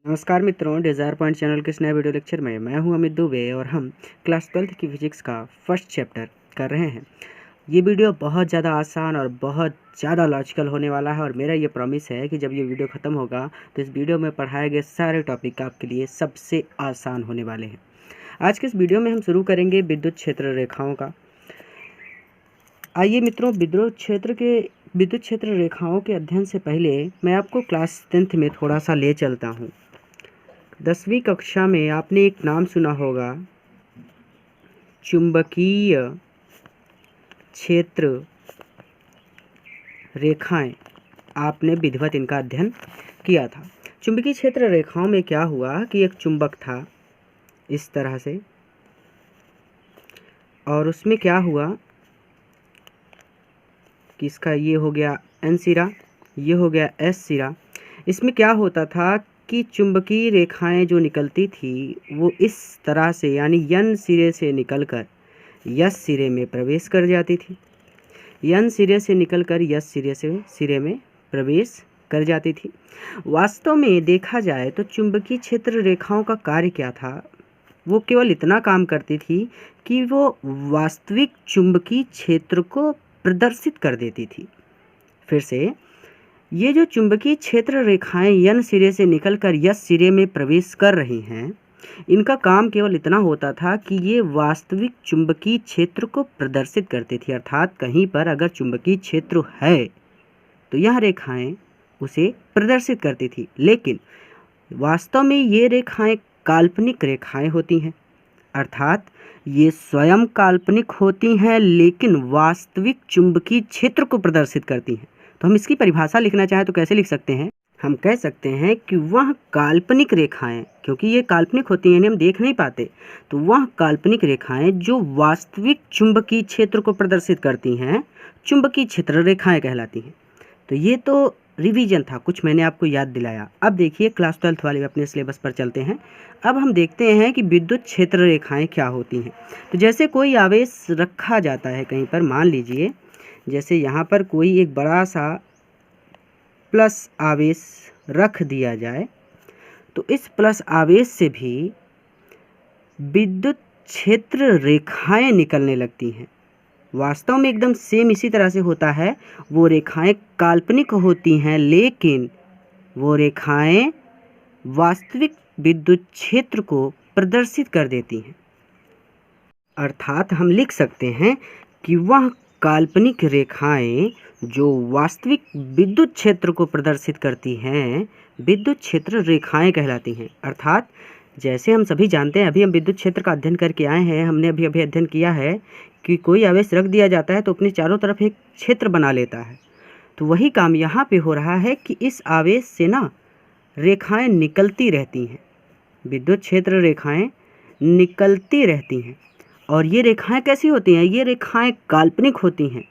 नमस्कार मित्रों, desire point channel के इस नए वीडियो लेक्चर में मैं हूं अमित दुबे और हम क्लास 12th की फिजिक्स का फर्स्ट चैप्टर कर रहे हैं। ये वीडियो बहुत ज़्यादा आसान और बहुत ज़्यादा लॉजिकल होने वाला है और मेरा ये प्रॉमिस है कि जब ये वीडियो ख़त्म होगा तो इस वीडियो में पढ़ाए गए सारे टॉपिक आपके लिए सबसे आसान होने वाले हैं। आज के इस वीडियो में हम शुरू करेंगे विद्युत क्षेत्र रेखाओं का। आइए मित्रों, विद्युत क्षेत्र रेखाओं के अध्ययन से पहले मैं आपको क्लास 10th में थोड़ा सा ले चलता हूँ। 10वीं कक्षा में आपने एक नाम सुना होगा, चुंबकीय क्षेत्र रेखाएं। आपने विधिवत इनका अध्ययन किया था। चुंबकीय क्षेत्र रेखाओं में क्या हुआ कि एक चुंबक था इस तरह से, और उसमें क्या हुआ कि इसका ये हो गया N सिरा, ये हो गया S सिरा। इसमें क्या होता था कि चुंबकीय रेखाएं जो निकलती थी वो इस तरह से, यानी N सिरे से निकलकर S सिरे में प्रवेश कर जाती थी। N सिरे से निकलकर S सिरे में प्रवेश कर जाती थी। वास्तव में देखा जाए तो चुंबकीय क्षेत्र रेखाओं का कार्य क्या था? वो केवल इतना काम करती थी कि वो वास्तविक चुंबकीय क्षेत्र को प्रदर्शित कर देती थी। फिर से, ये जो चुंबकीय क्षेत्र रेखाएं N सिरे से निकलकर S सिरे में प्रवेश कर रही हैं, इनका काम केवल इतना होता था कि ये वास्तविक चुंबकीय क्षेत्र को प्रदर्शित करती थी। अर्थात कहीं पर अगर चुंबकीय क्षेत्र है तो यह रेखाएं उसे प्रदर्शित करती थी, लेकिन वास्तव में ये रेखाएं काल्पनिक रेखाएं होती हैं। अर्थात ये स्वयं काल्पनिक होती हैं लेकिन वास्तविक चुंबकीय क्षेत्र को प्रदर्शित करती हैं। तो हम इसकी परिभाषा लिखना चाहें तो कैसे लिख सकते हैं? हम कह सकते हैं कि वह काल्पनिक रेखाएं, क्योंकि ये काल्पनिक होती हैं, हम देख नहीं पाते, तो वह काल्पनिक रेखाएं जो वास्तविक चुंबकीय क्षेत्र को प्रदर्शित करती हैं, चुंबकीय क्षेत्र रेखाएं कहलाती हैं। तो ये तो रिवीजन था, कुछ मैंने आपको याद दिलाया। अब देखिए क्लास 12th वाले अपने सिलेबस पर चलते हैं। अब हम देखते हैं कि विद्युत क्षेत्र रेखाएं क्या होती हैं। तो जैसे कोई आवेश रखा जाता है कहीं पर, मान लीजिए जैसे यहाँ पर कोई एक बड़ा सा प्लस आवेश रख दिया जाए, तो इस प्लस आवेश से भी विद्युत क्षेत्र रेखाएं निकलने लगती हैं। वास्तव में एकदम सेम इसी तरह से होता है। वो रेखाएं काल्पनिक होती हैं लेकिन वो रेखाएं वास्तविक विद्युत क्षेत्र को प्रदर्शित कर देती हैं। अर्थात हम लिख सकते हैं कि वह काल्पनिक रेखाएं जो वास्तविक विद्युत क्षेत्र को प्रदर्शित करती हैं, विद्युत क्षेत्र रेखाएं कहलाती हैं। अर्थात जैसे हम सभी जानते हैं, अभी हम विद्युत क्षेत्र का अध्ययन करके आए हैं, हमने अभी अध्ययन किया है कि कोई आवेश रख दिया जाता है तो अपने चारों तरफ एक क्षेत्र बना लेता है। तो वही काम यहाँ पे हो रहा है कि इस आवेश से ना रेखाएं निकलती रहती हैं, विद्युत क्षेत्र रेखाएं निकलती रहती हैं। और ये रेखाएं कैसी होती हैं? ये रेखाएं काल्पनिक होती हैं।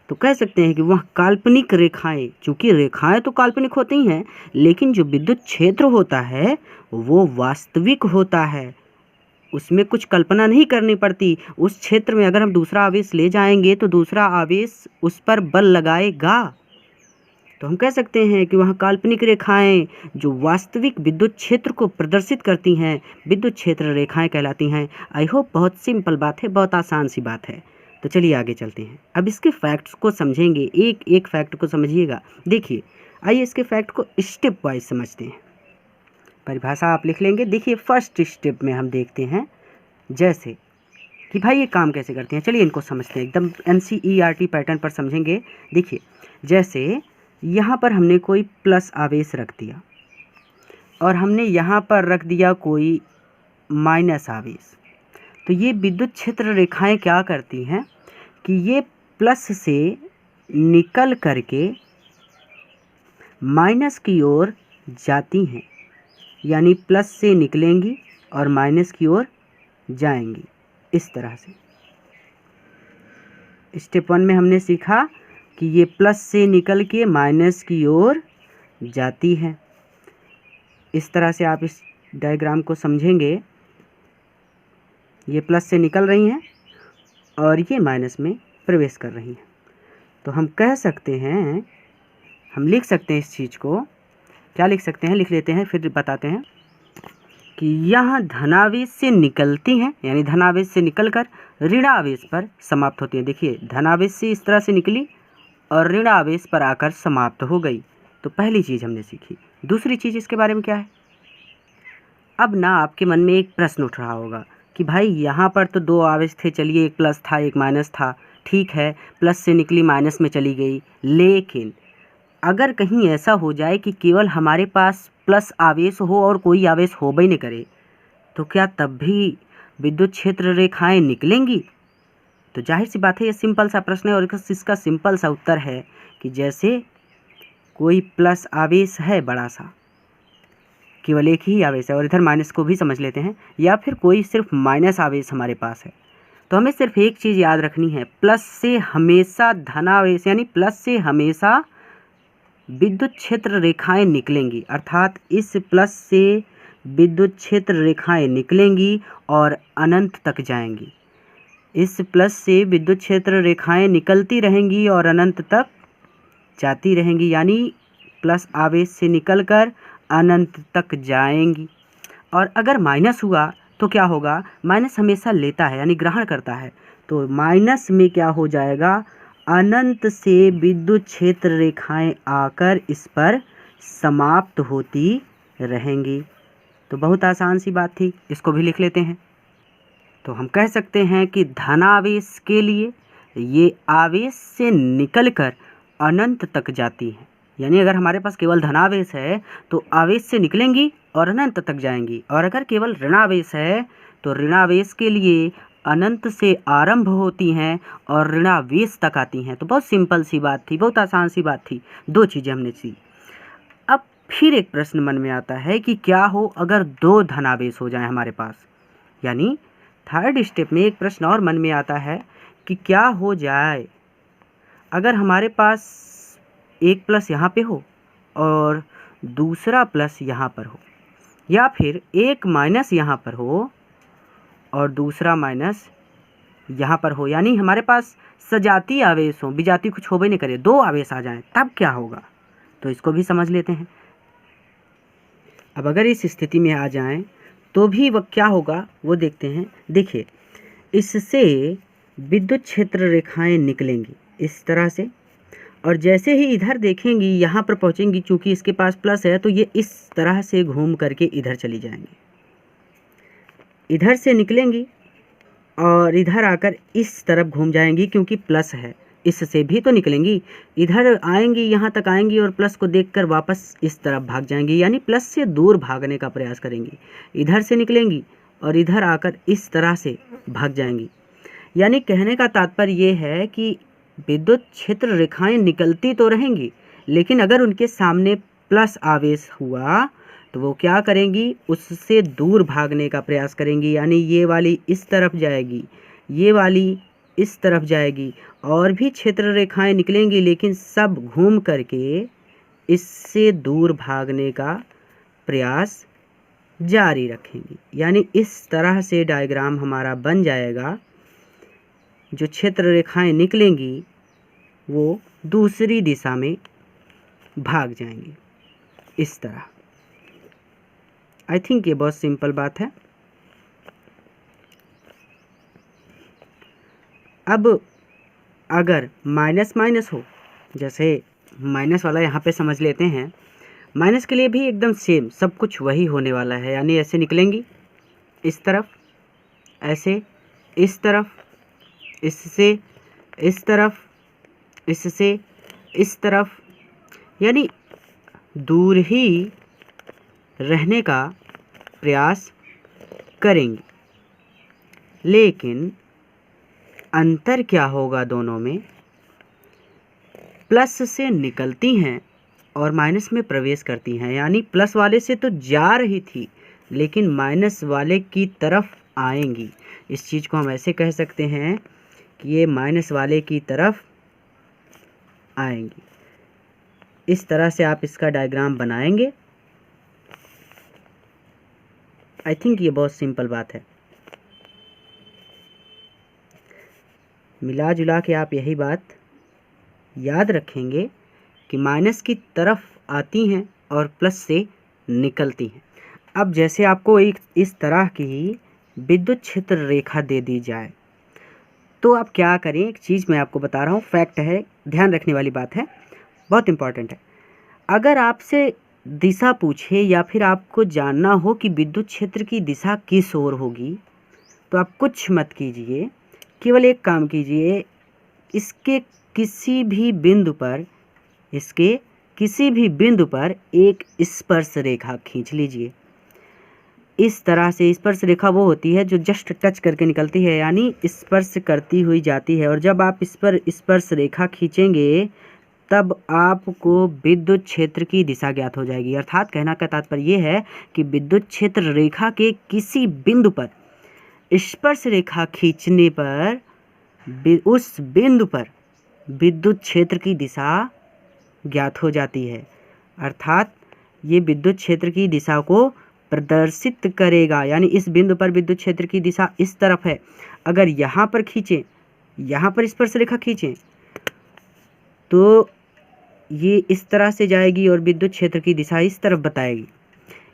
तो कह सकते हैं कि वह काल्पनिक रेखाएं, चूँकि रेखाएं तो काल्पनिक होती हैं लेकिन जो विद्युत क्षेत्र होता है वो वास्तविक होता है। उसमें कुछ कल्पना नहीं करनी पड़ती। उस क्षेत्र में अगर हम दूसरा आवेश ले जाएंगे तो दूसरा आवेश उस पर बल लगाएगा। तो हम कह सकते हैं कि वह काल्पनिक रेखाएं जो वास्तविक विद्युत क्षेत्र को प्रदर्शित करती हैं, विद्युत क्षेत्र रेखाएं कहलाती हैं। आई होप बहुत सिंपल बात है, बहुत आसान सी बात है। तो चलिए आगे चलते हैं। अब इसके फैक्ट्स को समझेंगे, एक एक फैक्ट को समझिएगा। देखिए, आइए इसके फैक्ट को स्टेप वाइज समझते हैं। परिभाषा आप लिख लेंगे। देखिए, फर्स्ट स्टेप में हम देखते हैं जैसे कि भाई ये काम कैसे करते हैं। चलिए इनको समझते हैं, एकदम NCERT पैटर्न पर समझेंगे। देखिए, जैसे यहाँ पर हमने कोई प्लस आवेश रख दिया और हमने यहाँ पर रख दिया कोई माइनस आवेश, तो ये विद्युत क्षेत्र रेखाएं क्या करती हैं कि ये प्लस से निकल करके माइनस की ओर जाती हैं, यानी प्लस से निकलेंगी और माइनस की ओर जाएंगी इस तरह से। स्टेप 1 में हमने सीखा कि ये प्लस से निकल के माइनस की ओर जाती है। इस तरह से आप इस डायग्राम को समझेंगे। ये प्लस से निकल रही हैं और ये माइनस में प्रवेश कर रही हैं। तो हम कह सकते हैं, हम लिख सकते हैं इस चीज़ को क्या लिख सकते हैं, लिख लेते हैं फिर बताते हैं कि यह धनावेश से निकलती हैं, यानी धनावेश से निकलकर ऋणावेश पर समाप्त होती हैं। देखिए धनावेश से इस तरह से निकली और ऋणावेश पर आकर समाप्त हो गई। तो पहली चीज़ हमने सीखी। दूसरी चीज़ इसके बारे में क्या है, अब ना आपके मन में एक प्रश्न उठ रहा होगा कि भाई यहाँ पर तो दो आवेश थे, चलिए एक प्लस था एक माइनस था, ठीक है, प्लस से निकली माइनस में चली गई, लेकिन अगर कहीं ऐसा हो जाए कि केवल हमारे पास प्लस आवेश हो और कोई आवेश हो भी नहीं करे, तो क्या तब भी विद्युत क्षेत्र रेखाएं निकलेंगी? तो जाहिर सी बात है ये सिंपल सा प्रश्न है और इसका सिंपल सा उत्तर है कि जैसे कोई प्लस आवेश है बड़ा सा, केवल एक ही आवेश है, और इधर माइनस को भी समझ लेते हैं, या फिर कोई सिर्फ माइनस आवेश हमारे पास है, तो हमें सिर्फ एक चीज़ याद रखनी है, प्लस से हमेशा धनावेश यानी प्लस से हमेशा विद्युत क्षेत्र रेखाएं निकलेंगी, अर्थात इस प्लस से विद्युत क्षेत्र रेखाएं निकलेंगी और अनंत तक जाएंगी। इस प्लस से विद्युत क्षेत्र रेखाएं निकलती रहेंगी और अनंत तक जाती रहेंगी, यानी प्लस आवेश से निकलकर अनंत तक जाएंगी। और अगर माइनस हुआ तो क्या होगा, माइनस हमेशा लेता है यानी ग्रहण करता है, तो माइनस में क्या हो जाएगा, अनंत से विद्युत क्षेत्र रेखाएं आकर इस पर समाप्त होती रहेंगी। तो बहुत आसान सी बात थी, इसको भी लिख लेते हैं। तो हम कह सकते हैं कि धनावेश के लिए ये आवेश से निकलकर अनंत तक जाती हैं, यानी अगर हमारे पास केवल धनावेश है तो आवेश से निकलेंगी और अनंत तक जाएंगी, और अगर केवल ऋणावेश है तो ऋणावेश के लिए अनंत से आरंभ होती हैं और ऋणावेश तक आती हैं। तो बहुत सिंपल सी बात थी, बहुत आसान सी बात थी, दो चीज़ें हमने सी। अब फिर एक प्रश्न मन में आता है कि क्या हो अगर दो धनावेश हो जाएं हमारे पास, यानी थर्ड स्टेप में एक प्रश्न और मन में आता है कि क्या हो जाए अगर हमारे पास एक प्लस यहाँ पे हो और दूसरा प्लस यहाँ पर हो, या फिर एक माइनस यहाँ पर हो और दूसरा माइनस यहाँ पर हो, यानी हमारे पास सजाती आवेश हो, विजाती कुछ हो भी नहीं करे, दो आवेश आ जाएं, तब क्या होगा, तो इसको भी समझ लेते हैं। अब अगर इस स्थिति में आ जाएं तो भी वह क्या होगा वो देखते हैं। देखिए इससे विद्युत क्षेत्र रेखाएं निकलेंगी इस तरह से, और जैसे ही इधर देखेंगी यहाँ पर पहुँचेंगी, चूँकि इसके पास प्लस है तो ये इस तरह से घूम करके इधर चली जाएंगी, इधर से निकलेंगी और इधर आकर इस तरफ घूम जाएंगी, क्योंकि प्लस है इससे भी तो निकलेंगी, इधर आएंगी यहाँ तक आएंगी और प्लस को देखकर वापस इस तरफ भाग जाएंगी, यानी प्लस से दूर भागने का प्रयास करेंगी, इधर से निकलेंगी और इधर आकर इस तरह से भाग जाएंगी। यानी कहने का तात्पर्य ये है कि विद्युत क्षेत्र रेखाएं निकलती तो रहेंगी, लेकिन अगर उनके सामने प्लस आवेश हुआ तो वो क्या करेंगी, उससे दूर भागने का प्रयास करेंगी, यानी ये वाली इस तरफ जाएगी, ये वाली इस तरफ जाएगी, और भी क्षेत्र रेखाएं निकलेंगी, लेकिन सब घूम करके इससे दूर भागने का प्रयास जारी रखेंगी। यानी इस तरह से डायग्राम हमारा बन जाएगा, जो क्षेत्र रेखाएं निकलेंगी वो दूसरी दिशा में भाग जाएंगी इस तरह। आई थिंक ये बहुत सिंपल बात है। अब अगर माइनस माइनस हो, जैसे माइनस वाला यहाँ पे समझ लेते हैं, माइनस के लिए भी एकदम सेम सब कुछ वही होने वाला है, यानी ऐसे निकलेंगी इस तरफ, ऐसे इस तरफ, इससे इस तरफ, इससे इस तरफ, यानी दूर ही रहने का प्रयास करेंगी। लेकिन अंतर क्या होगा दोनों में, प्लस से निकलती हैं और माइनस में प्रवेश करती हैं, यानी प्लस वाले से तो जा रही थी लेकिन माइनस वाले की तरफ आएंगी। इस चीज़ को हम ऐसे कह सकते हैं कि ये माइनस वाले की तरफ आएंगी। इस तरह से आप इसका डायग्राम बनाएंगे। आई थिंक ये बहुत सिंपल बात है। मिला जुला के आप यही बात याद रखेंगे कि माइनस की तरफ आती हैं और प्लस से निकलती हैं। अब जैसे आपको एक इस तरह की विद्युत क्षेत्र रेखा दे दी जाए तो आप क्या करें। एक चीज़ मैं आपको बता रहा हूँ, फैक्ट है, ध्यान रखने वाली बात है, बहुत इंपॉर्टेंट है। अगर आपसे दिशा पूछे या फिर आपको जानना हो कि विद्युत क्षेत्र की दिशा किस ओर होगी, तो आप कुछ मत कीजिए, केवल एक काम कीजिए, इसके किसी भी बिंदु पर एक स्पर्श रेखा खींच लीजिए। इस तरह से स्पर्श रेखा वो होती है जो जस्ट टच करके निकलती है, यानी स्पर्श करती हुई जाती है। और जब आप इस पर स्पर्श रेखा खींचेंगे तब आपको विद्युत क्षेत्र की दिशा ज्ञात हो जाएगी। अर्थात कहना का तात्पर्य ये है कि विद्युत क्षेत्र रेखा के किसी बिंदु पर स्पर्श रेखा खींचने पर उस बिंदु पर विद्युत क्षेत्र की दिशा ज्ञात हो जाती है। अर्थात ये विद्युत क्षेत्र की दिशा को प्रदर्शित करेगा, यानी इस बिंदु पर विद्युत क्षेत्र की दिशा इस तरफ है। अगर यहाँ पर खींचें, यहाँ पर स्पर्श रेखा खींचें तो ये इस तरह से जाएगी और विद्युत क्षेत्र की दिशा इस तरफ बताएगी।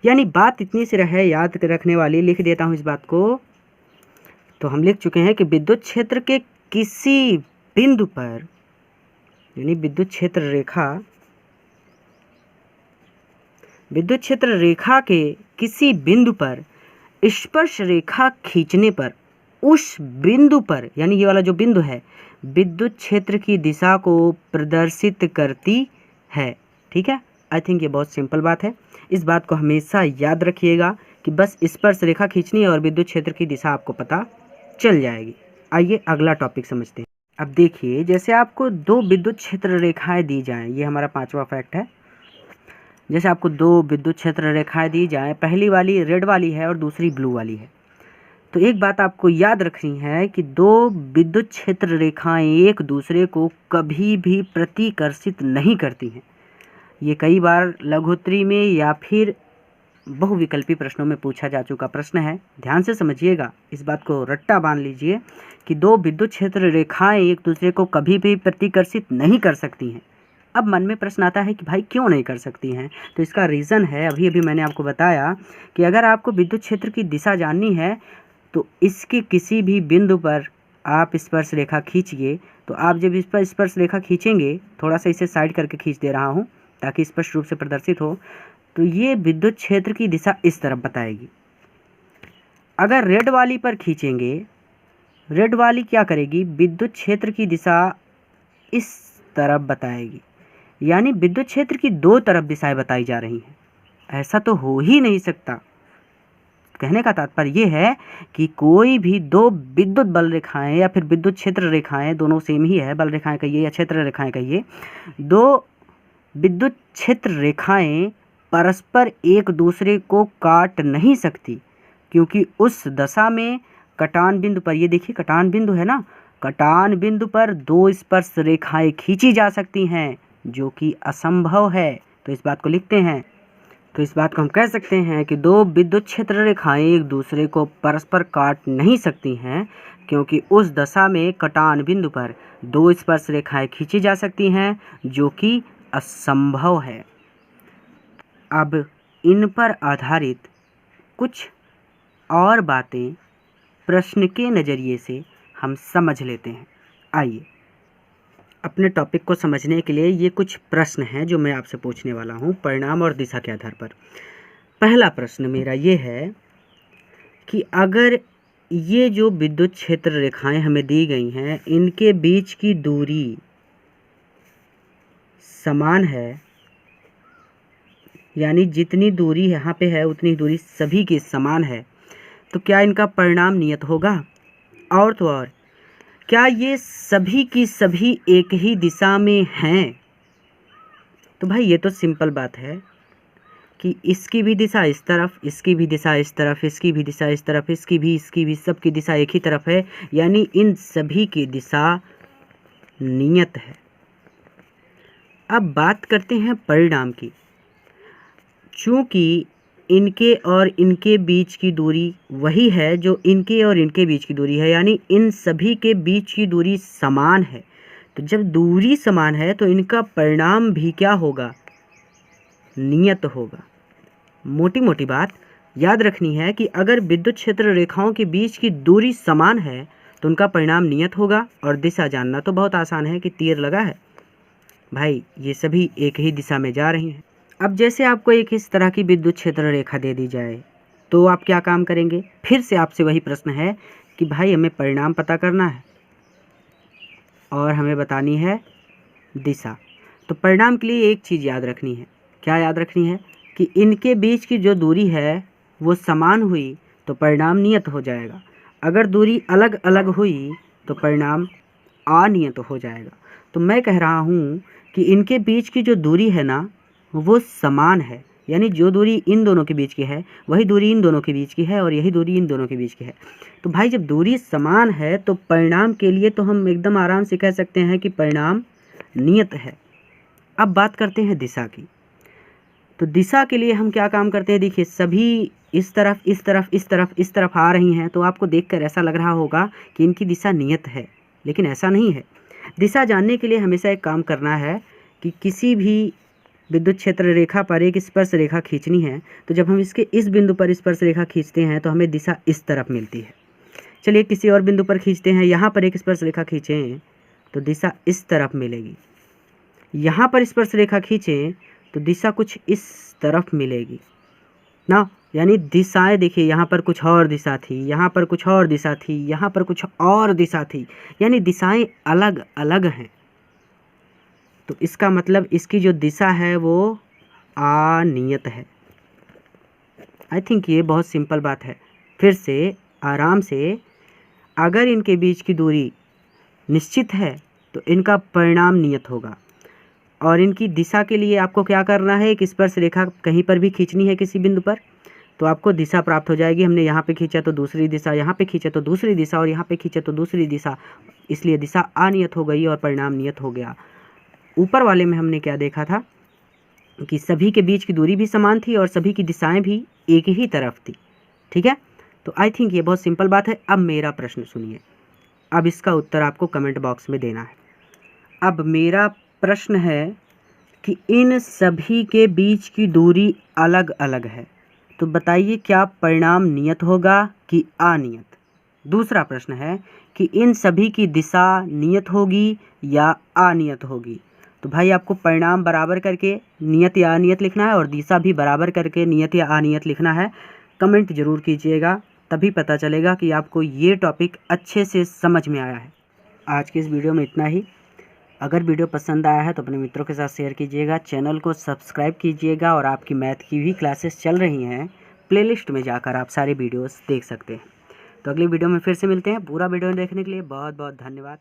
यानी बात इतनी सी रहे, याद रखने वाली, लिख देता हूँ इस बात को। तो हम लिख चुके हैं कि विद्युत क्षेत्र के किसी बिंदु पर, यानी विद्युत क्षेत्र रेखा के किसी बिंदु पर स्पर्श रेखा खींचने पर उस बिंदु पर, यानी ये वाला जो बिंदु है, विद्युत क्षेत्र की दिशा को प्रदर्शित करती है। ठीक है, आई थिंक ये बहुत सिंपल बात है। इस बात को हमेशा याद रखिएगा कि बस स्पर्श रेखा खींचनी है और विद्युत क्षेत्र की दिशा आपको पता चल जाएगी। आइए अगला टॉपिक समझते हैं। अब देखिए, जैसे आपको दो विद्युत क्षेत्र रेखाएं दी जाएं, ये हमारा 5वां फैक्ट है। जैसे आपको दो विद्युत क्षेत्र रेखाएं दी जाएं, पहली वाली रेड वाली है और दूसरी ब्लू वाली है, तो एक बात आपको याद रखनी है कि दो विद्युत क्षेत्र रेखाएं एक दूसरे को कभी भी प्रतिकर्षित नहीं करती हैं। ये कई बार लघुत्तरी में या फिर बहुविकल्पी प्रश्नों में पूछा जा चुका प्रश्न है। ध्यान से समझिएगा, इस बात को रट्टा बांध लीजिए कि दो विद्युत क्षेत्र रेखाएं एक दूसरे को कभी भी प्रतिकर्षित नहीं कर सकती हैं। अब मन में प्रश्न आता है कि भाई क्यों नहीं कर सकती हैं, तो इसका रीज़न है, अभी मैंने आपको बताया कि अगर आपको विद्युत क्षेत्र की दिशा जाननी है तो इसके किसी भी बिंदु पर आप स्पर्श रेखा खींचिए। तो आप जब इस पर स्पर्श रेखा खींचेंगे, थोड़ा सा इसे साइड करके खींच दे रहा हूँ ताकि स्पष्ट रूप से प्रदर्शित हो, तो ये विद्युत क्षेत्र की दिशा इस तरफ बताएगी। अगर रेड वाली पर खींचेंगे, रेड वाली क्या करेगी, विद्युत क्षेत्र की दिशा इस तरफ बताएगी। यानी विद्युत क्षेत्र की दो तरफ दिशाएं बताई जा रही हैं। ऐसा तो हो ही नहीं सकता। कहने का तात्पर्य ये है कि कोई भी दो विद्युत बल रेखाएं या फिर विद्युत क्षेत्र रेखाएं, दोनों सेम ही है, बल रेखाएं कहिए या क्षेत्र रेखाएं कहिए, दो विद्युत क्षेत्र रेखाएं परस्पर एक दूसरे को काट नहीं सकती, क्योंकि उस दशा में कटान बिंदु पर, ये देखिए कटान बिंदु है ना, कटान बिंदु पर दो स्पर्श रेखाएं खींची जा सकती हैं, जो कि असंभव है। तो इस बात को लिखते हैं। तो इस बात को हम कह सकते हैं कि दो विद्युत क्षेत्र रेखाएं एक दूसरे को परस्पर काट नहीं सकती हैं, क्योंकि उस दशा में कटान बिंदु पर दो स्पर्श रेखाएं खींची जा सकती हैं, जो कि असंभव है। अब इन पर आधारित कुछ और बातें प्रश्न के नज़रिए से हम समझ लेते हैं। आइए, अपने टॉपिक को समझने के लिए ये कुछ प्रश्न हैं जो मैं आपसे पूछने वाला हूँ परिणाम और दिशा के आधार पर। पहला प्रश्न मेरा ये है कि अगर ये जो विद्युत क्षेत्र रेखाएं हमें दी गई हैं, इनके बीच की दूरी समान है, यानी जितनी दूरी यहाँ पे है उतनी दूरी सभी की समान है, तो क्या इनका परिणाम नियत होगा? और तो और, क्या ये सभी की सभी एक ही दिशा में हैं? तो भाई ये तो सिंपल बात है कि इसकी भी दिशा इस तरफ, इसकी भी दिशा इस तरफ, इसकी भी दिशा इस तरफ, इसकी भी सबकी दिशा एक ही तरफ है, यानी इन सभी की दिशा नियत है। अब बात करते हैं परिणाम की। चूँकि इनके और इनके बीच की दूरी वही है जो इनके और इनके बीच की दूरी है, यानी इन सभी के बीच की दूरी समान है। तो जब दूरी समान है तो इनका परिणाम भी क्या होगा, नियत होगा। मोटी मोटी बात याद रखनी है कि अगर विद्युत क्षेत्र रेखाओं के बीच की दूरी समान है तो उनका परिणाम नियत होगा। और दिशा जानना तो बहुत आसान है कि तीर लगा है भाई, ये सभी एक ही दिशा में जा रही हैं। अब जैसे आपको एक इस तरह की विद्युत क्षेत्र रेखा दे दी जाए तो आप क्या काम करेंगे? फिर से आपसे वही प्रश्न है कि भाई हमें परिणाम पता करना है और हमें बतानी है दिशा। तो परिणाम के लिए एक चीज़ याद रखनी है। क्या याद रखनी है? कि इनके बीच की जो दूरी है वो समान हुई तो परिणाम नियत हो जाएगा। अगर दूरी अलग अलग हुई तो परिणाम अनियत हो जाएगा। तो मैं कह रहा हूँ कि इनके बीच की जो दूरी है ना वो समान है, यानी जो दूरी इन दोनों के बीच की है वही दूरी इन दोनों के बीच की है और यही दूरी इन दोनों के बीच की है। तो भाई जब दूरी समान है तो परिणाम के लिए तो हम एकदम आराम से कह सकते हैं कि परिणाम नियत है। अब बात करते हैं दिशा की। तो दिशा के लिए हम क्या काम करते हैं? देखिए सभी इस तरफ इस तरफ इस तरफ इस तरफ आ रही हैं तो आपको देखकर ऐसा लग रहा होगा कि इनकी दिशा नियत है, लेकिन ऐसा नहीं है। दिशा जानने के लिए हमेशा एक काम करना है कि किसी भी विद्युत क्षेत्र रेखा पर एक स्पर्श रेखा खींचनी है तो जब हम इसके इस बिंदु पर स्पर्श रेखा खींचते हैं तो हमें दिशा इस तरफ मिलती है। चलिए किसी और बिंदु पर खींचते हैं, यहाँ पर एक स्पर्श रेखा खींचें तो दिशा इस तरफ मिलेगी। यहाँ पर स्पर्श रेखा खींचें तो दिशा कुछ इस तरफ मिलेगी ना। यानी दिशाएं देखिए, यहाँ पर कुछ और दिशा थी, यहाँ पर कुछ और दिशा थी, यहाँ पर कुछ और दिशा थी, यानी दिशाएं अलग अलग हैं। तो इसका मतलब इसकी जो दिशा है वो अनियत है। आई थिंक ये बहुत सिंपल बात है। फिर से आराम से, अगर इनके बीच की दूरी निश्चित है तो इनका परिणाम नियत होगा। और इनकी दिशा के लिए आपको क्या करना है? एक स्पर्श रेखा कहीं पर भी खींचनी है किसी बिंदु पर तो आपको दिशा प्राप्त हो जाएगी। हमने यहाँ पे खींचा तो दूसरी दिशा, यहाँ पे खींचा तो दूसरी दिशा और यहाँ पे खींचा तो दूसरी दिशा, इसलिए दिशा अनियत हो गई और परिणाम नियत हो गया। ऊपर वाले में हमने क्या देखा था कि सभी के बीच की दूरी भी समान थी और सभी की दिशाएं भी एक ही तरफ थी। ठीक है, तो आई थिंक ये बहुत सिंपल बात है। अब मेरा प्रश्न सुनिए, अब इसका उत्तर आपको कमेंट बॉक्स में देना है। अब मेरा प्रश्न है कि इन सभी के बीच की दूरी अलग अलग है, तो बताइए क्या परिणाम नियत होगा कि अनियत? दूसरा प्रश्न है कि इन सभी की दिशा नियत होगी या अनियत होगी? तो भाई आपको परिणाम बराबर करके नियत या अनियत लिखना है और दिशा भी बराबर करके नियत या अनियत लिखना है। कमेंट ज़रूर कीजिएगा, तभी पता चलेगा कि आपको ये टॉपिक अच्छे से समझ में आया है। आज के इस वीडियो में इतना ही। अगर वीडियो पसंद आया है तो अपने मित्रों के साथ शेयर कीजिएगा, चैनल को सब्सक्राइब कीजिएगा और आपकी मैथ की भी क्लासेस चल रही हैं, प्लेलिस्ट में जाकर आप सारे वीडियोस देख सकते हैं। तो अगली वीडियो में फिर से मिलते हैं। पूरा वीडियो देखने के लिए बहुत बहुत धन्यवाद।